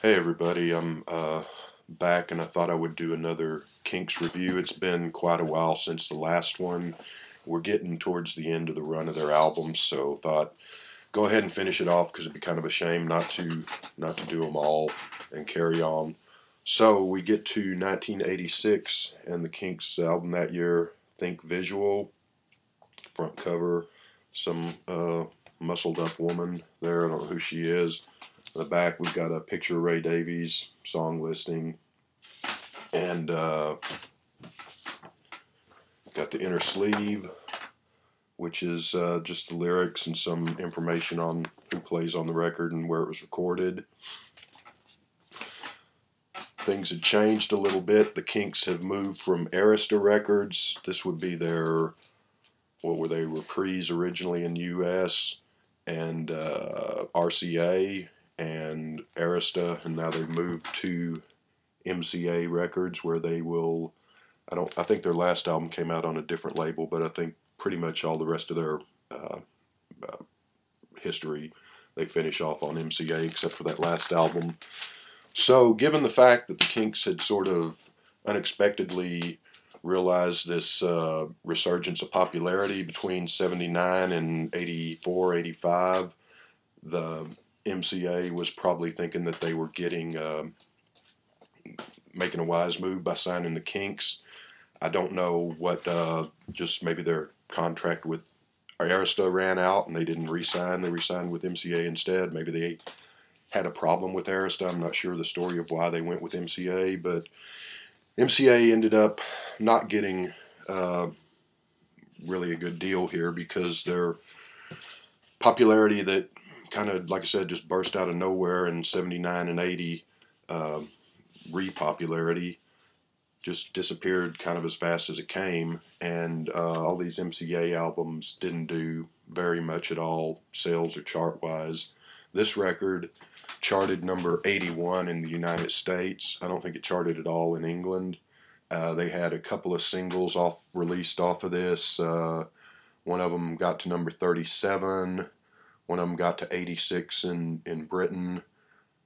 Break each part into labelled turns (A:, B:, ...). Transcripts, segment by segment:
A: Hey everybody, I'm back and I thought I would do another Kinks review. It's been quite a while since the last one. We're getting towards the end of the run of their albums, so thought go ahead and finish it off because it'd be kind of a shame not to do them all and carry on. So we get to 1986 and the Kinks album that year, Think Visual. Front cover, some muscled up woman there. I don't know who she is. In the back, we've got a picture of Ray Davies, song listing, and got the inner sleeve, which is just the lyrics and some information on who plays on the record and where it was recorded. Things had changed a little bit. The Kinks have moved from Arista Records. This would be their, what were they, Reprise originally in U.S., and RCA, and Arista, and now they've moved to MCA Records, where they will, I think their last album came out on a different label, but I think pretty much all the rest of their history they finish off on MCA, except for that last album. So given the fact that the Kinks had sort of unexpectedly realized this resurgence of popularity between 79 and 84, 85, the MCA was probably thinking that they were making a wise move by signing the Kinks. I don't know what, just maybe their contract with Arista ran out and they didn't re-sign. They re-signed with MCA instead. Maybe they had a problem with Arista. I'm not sure the story of why they went with MCA, but MCA ended up not getting really a good deal here because their popularity that kind of, like I said, just burst out of nowhere in 79 and 80, re-popularity just disappeared kind of as fast as it came, and all these MCA albums didn't do very much at all, sales or chart-wise. This record charted number 81 in the United States. I don't think it charted at all in England. They had a couple of singles released off of this. One of them got to number 37. One of them got to 86 in Britain.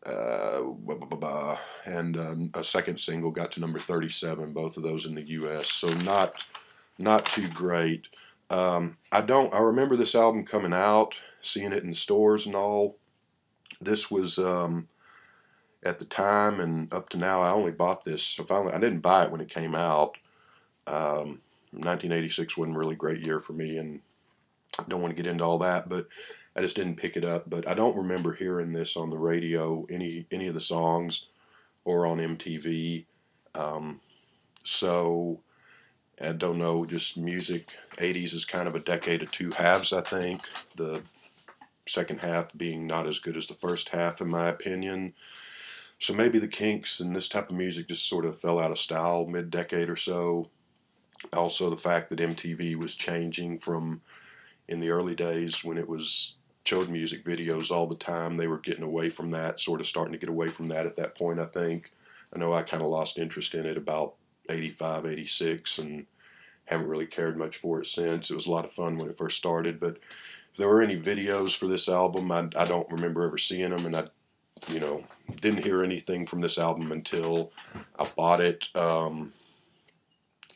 A: And a second single got to number 37, both of those in the U.S. So not too great. I remember this album coming out, seeing it in stores and all. This was at the time and up to now, I only bought this. So I didn't buy it when it came out. 1986 wasn't a really great year for me, and I don't want to get into all that, but I just didn't pick it up. But I don't remember hearing this on the radio, any of the songs, or on MTV. So I don't know, just music. 80s is kind of a decade of two halves, I think. The second half being not as good as the first half, in my opinion. So maybe the Kinks and this type of music just sort of fell out of style mid-decade or so. Also the fact that MTV was changing from, in the early days when it showed music videos all the time, they were getting away from that, sort of starting to get away from that at that point, I think. I know I kind of lost interest in it about 85, 86, and haven't really cared much for it since. It was a lot of fun when it first started, but if there were any videos for this album, I don't remember ever seeing them, and I didn't hear anything from this album until I bought it.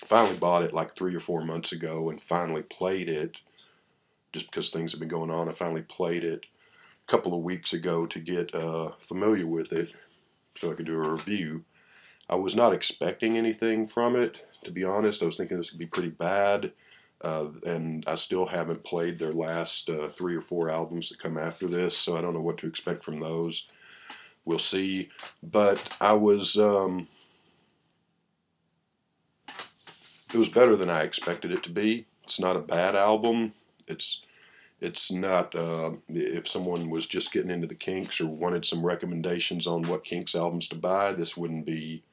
A: Finally bought it like 3 or 4 months ago and finally played it, just because things have been going on. I finally played it a couple of weeks ago to get familiar with it so I could do a review. I was not expecting anything from it, to be honest. I was thinking this could be pretty bad, and I still haven't played their last 3 or 4 albums that come after this, so I don't know what to expect from those. We'll see. But it was better than I expected it to be. It's not a bad album. It's not, if someone was just getting into the Kinks or wanted some recommendations on what Kinks albums to buy, this wouldn't be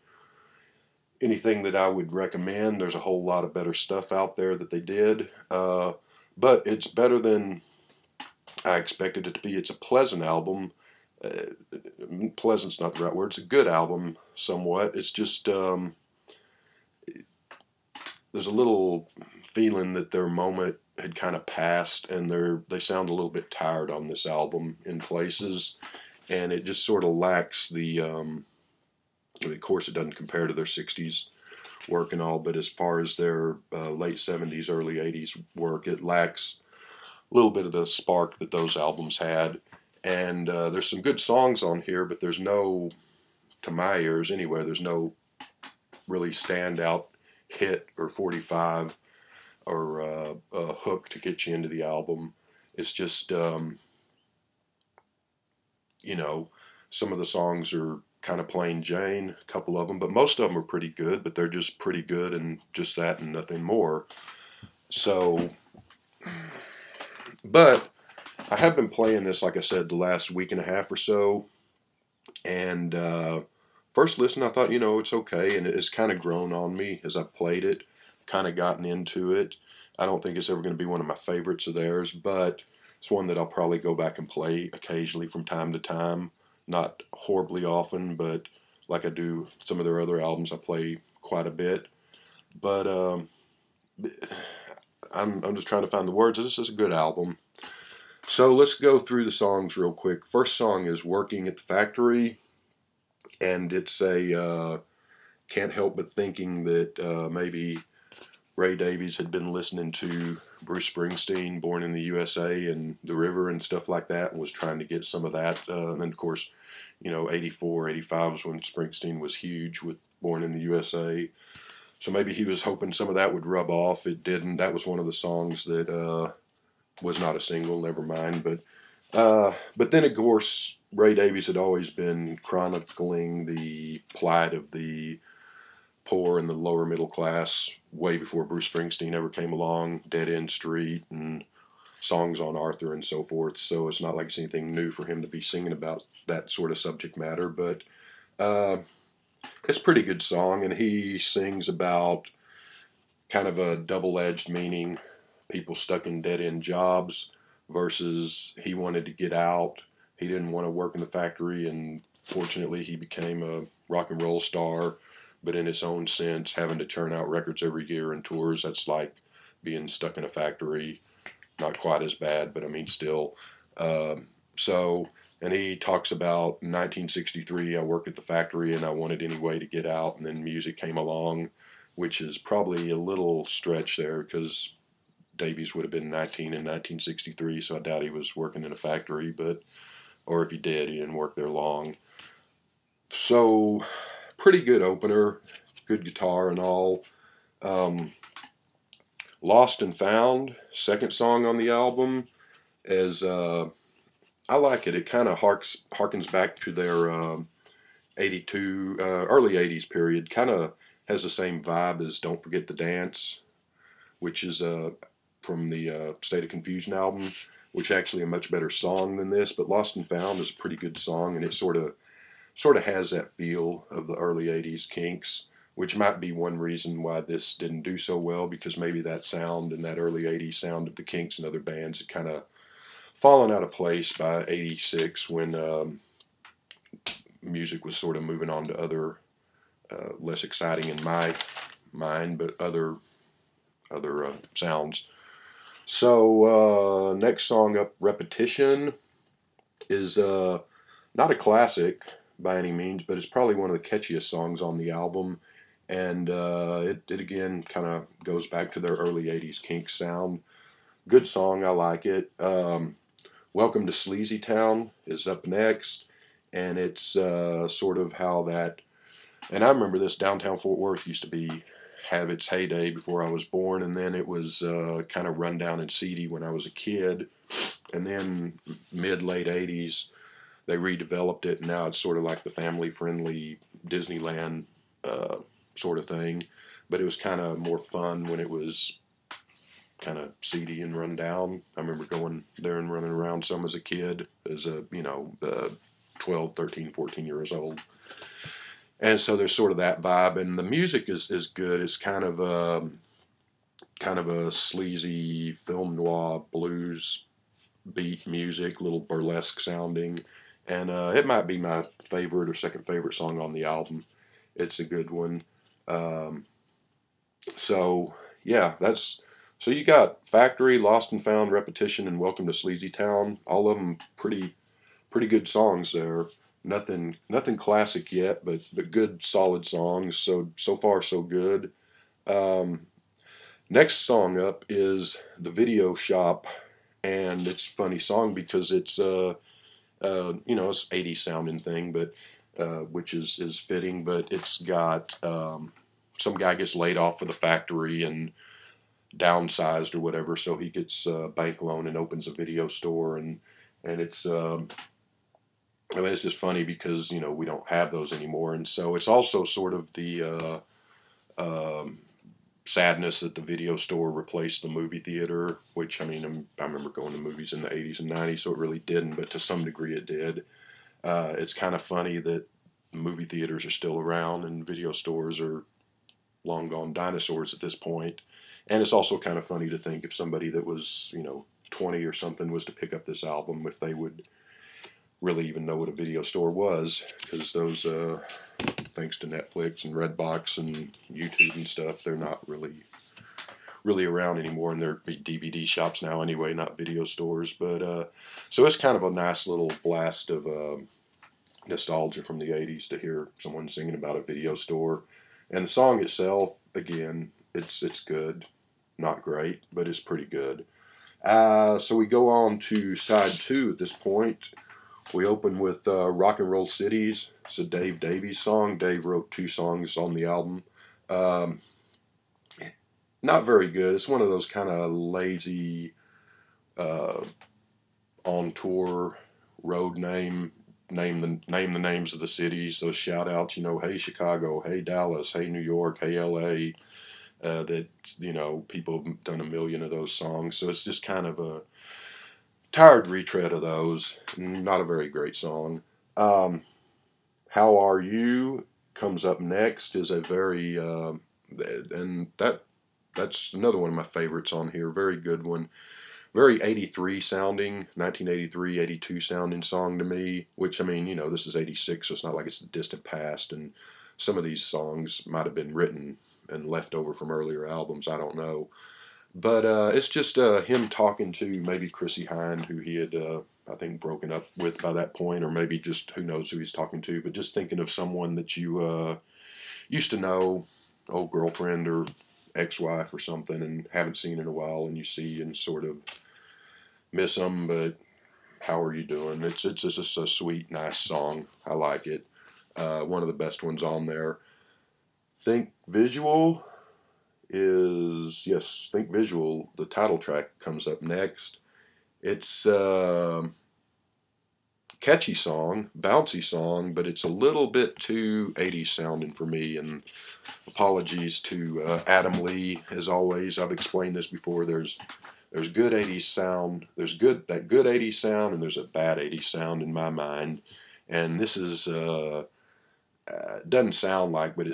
A: anything that I would recommend. There's a whole lot of better stuff out there that they did. But it's better than I expected it to be. It's a pleasant album. Pleasant's not the right word. It's a good album, somewhat. It's just, there's a little feeling that their moment had kind of passed, and they sound a little bit tired on this album in places, and it just sort of lacks the. Of course, it doesn't compare to their '60s work and all, but as far as their late '70s, early '80s work, it lacks a little bit of the spark that those albums had. And there's some good songs on here, but there's no, to my ears anyway, there's no really standout hit or 45 or a hook to get you into the album. It's just, you know, some of the songs are kind of plain Jane, a couple of them, but most of them are pretty good, but they're just pretty good and just that and nothing more. So, but I have been playing this, like I said, the last week and a half or so, and first listen, I thought, it's okay, and it's kind of grown on me as I've played it, kind of gotten into it. I don't think it's ever going to be one of my favorites of theirs, but it's one that I'll probably go back and play occasionally from time to time. Not horribly often, but like I do some of their other albums, I play quite a bit. But I'm just trying to find the words. This is a good album. So let's go through the songs real quick. First song is Working at the Factory, and it's a can't help but thinking that maybe Ray Davies had been listening to Bruce Springsteen, Born in the USA, and The River and stuff like that, and was trying to get some of that. And then, of course, 84, 85 was when Springsteen was huge with Born in the USA. So maybe he was hoping some of that would rub off. It didn't. That was one of the songs that was not a single, never mind. But then, of course, Ray Davies had always been chronicling the plight of the poor and the lower middle class way before Bruce Springsteen ever came along. Dead End Street and songs on Arthur and so forth. So it's not like it's anything new for him to be singing about that sort of subject matter. But it's a pretty good song, and he sings about kind of a double-edged meaning, people stuck in dead-end jobs versus he wanted to get out. He didn't want to work in the factory, and fortunately he became a rock and roll star. But in its own sense, having to churn out records every year and tours, that's like being stuck in a factory. Not quite as bad, but I mean still. And he talks about 1963, I worked at the factory and I wanted any way to get out, and then music came along, which is probably a little stretch there because Davies would have been 19 in 1963, so I doubt he was working in a factory, or if he did, he didn't work there long. So, pretty good opener, good guitar and all. Lost and Found, second song on the album, is I like it. It kind of harkens back to their 82, early 80s period. Kind of has the same vibe as Don't Forget the Dance, which is from the State of Confusion album, which actually a much better song than this. But Lost and Found is a pretty good song, and it sort of has that feel of the early 80s Kinks, which might be one reason why this didn't do so well, because maybe that sound and that early 80s sound of the Kinks and other bands had kind of fallen out of place by 86 when music was sort of moving on to other less exciting in my mind, but other sounds. So next song up, Repetition, is not a classic by any means, but it's probably one of the catchiest songs on the album. And it again kind of goes back to their early 80s Kinks sound. Good song, I like it. Welcome to Sleazy Town is up next, and it's sort of how that, and I remember this, downtown Fort Worth used to have its heyday before I was born, and then it was kind of run down and seedy when I was a kid, and then mid-late 80s, they redeveloped it, and now it's sort of like the family-friendly Disneyland sort of thing, but it was kind of more fun when it was kind of seedy and run down. I remember going there and running around some as a kid, as a 12, 13, 14 years old. And so there's sort of that vibe, and the music is good. It's kind of a sleazy film noir blues beat music, little burlesque sounding, and it might be my favorite or second favorite song on the album. It's a good one. So yeah, so you got Factory, Lost and Found, Repetition, and Welcome to Sleazy Town. All of them pretty pretty good songs there. Nothing classic yet, but good solid songs. So far so good. Um, Next song up is The Video Shop, and it's a funny song because it's it's 80s sounding thing, but which is fitting. But it's got some guy gets laid off for the factory and downsized or whatever, so he gets a bank loan and opens a video store, and it's I mean, it's just funny because we don't have those anymore, and so it's also sort of the sadness that the video store replaced the movie theater, which I mean I remember going to movies in the 80s and 90s, so it really didn't, but to some degree it did. It's kind of funny that movie theaters are still around and video stores are long gone dinosaurs at this point. And it's also kind of funny to think if somebody that was 20 or something was to pick up this album, if they would really even know what a video store was, because those thanks to Netflix and Redbox and YouTube and stuff, they're not really around anymore, and they're DVD shops now anyway, not video stores. But so it's kind of a nice little blast of nostalgia from the 80s to hear someone singing about a video store. And the song itself, again, it's good, not great, but it's pretty good. So we go on to side 2 at this point. We open with Rock and Roll Cities. It's a Dave Davies song. Dave wrote 2 songs on the album. Not very good. It's one of those kind of lazy on tour road name the names of the cities. Those shout outs, hey Chicago, hey Dallas, hey New York, hey LA. That people have done a million of those songs. So it's just kind of a tired retread of those. Not a very great song. How Are You comes up next. Is a very and that's another one of my favorites on here. Very good one. Very 83 sounding, 1983, 82 sounding song to me, which, I mean, this is 86, so it's not like it's the distant past, and some of these songs might have been written and left over from earlier albums, I don't know. But it's just him talking to maybe Chrissie Hynde, who he had, I think, broken up with by that point, or maybe just who knows who he's talking to, but just thinking of someone that you used to know, old girlfriend or ex-wife or something, and haven't seen in a while, and you see and sort of miss them, but how are you doing? It's just a sweet, nice song. I like it. One of the best ones on there. Think Visual. Think Visual, the title track comes up next. It's a catchy song, bouncy song, but it's a little bit too 80s sounding for me, and apologies to Adam Lee, as always. I've explained this before. There's good 80s sound, there's good 80s sound, and there's a bad 80s sound in my mind, and this is doesn't sound like, but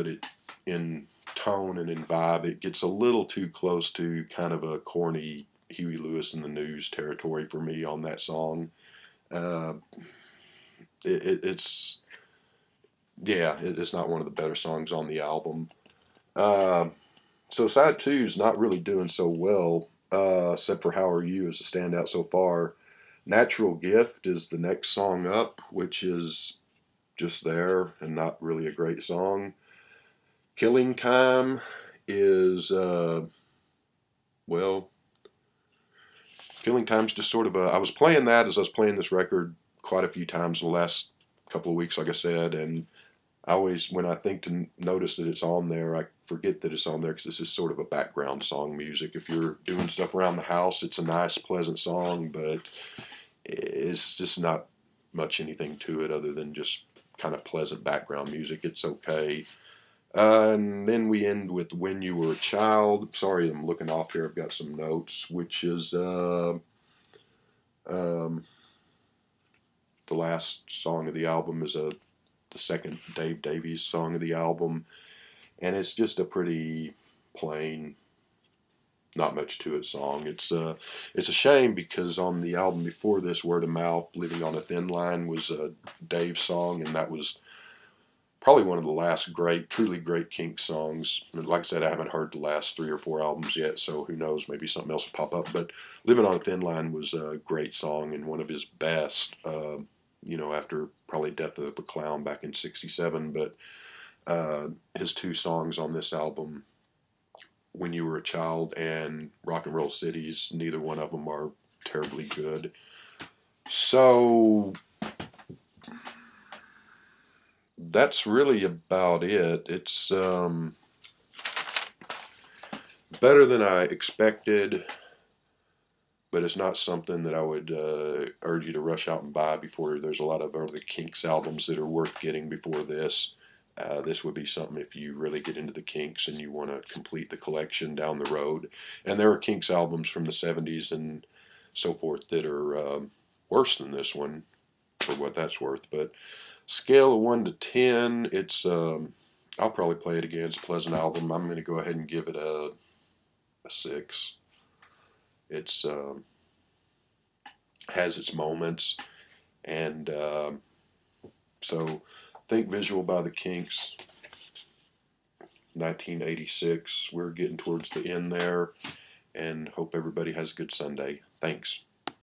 A: it in tone and in vibe, it gets a little too close to kind of a corny Huey Lewis and the News territory for me on that song. It's not one of the better songs on the album. So side 2 is not really doing so well, except for How Are You as a standout so far. Natural Gift is the next song up, which is just there and not really a great song. Killing Time is, Killing Time's just sort of I was playing that as I was playing this record quite a few times in the last couple of weeks, like I said, and I always, when I think to notice that it's on there, I forget that it's on there because this is sort of a background song music. If you're doing stuff around the house, it's a nice, pleasant song, but it's just not much anything to it other than just kind of pleasant background music. It's okay. And then we end with When You Were a Child. Sorry, I'm looking off here. I've got some notes, which is the last song of the album is the second Dave Davies song of the album, and it's just a pretty plain, not much to it song. It's a shame because on the album before this, Word of Mouth, Living on a Thin Line was a Dave song, and that was probably one of the last great, truly great Kinks songs. Like I said, I haven't heard the last 3 or 4 albums yet, so who knows, maybe something else will pop up. But Living on a Thin Line was a great song and one of his best, after probably Death of a Clown back in '67. But his 2 songs on this album, When You Were a Child and Rock and Roll Cities, neither one of them are terribly good. So that's really about it. It's better than I expected, but it's not something that I would urge you to rush out and buy before. There's a lot of other Kinks albums that are worth getting before this. This would be something if you really get into the Kinks and you want to complete the collection down the road. And there are Kinks albums from the 70s and so forth that are worse than this one, for what that's worth. But scale of 1 to 10, it's I'll probably play it again. It's a pleasant album. I'm going to go ahead and give it a 6. It's has its moments, and so Think Visual by the Kinks, 1986. We're getting towards the end there, and hope everybody has a good Sunday. Thanks.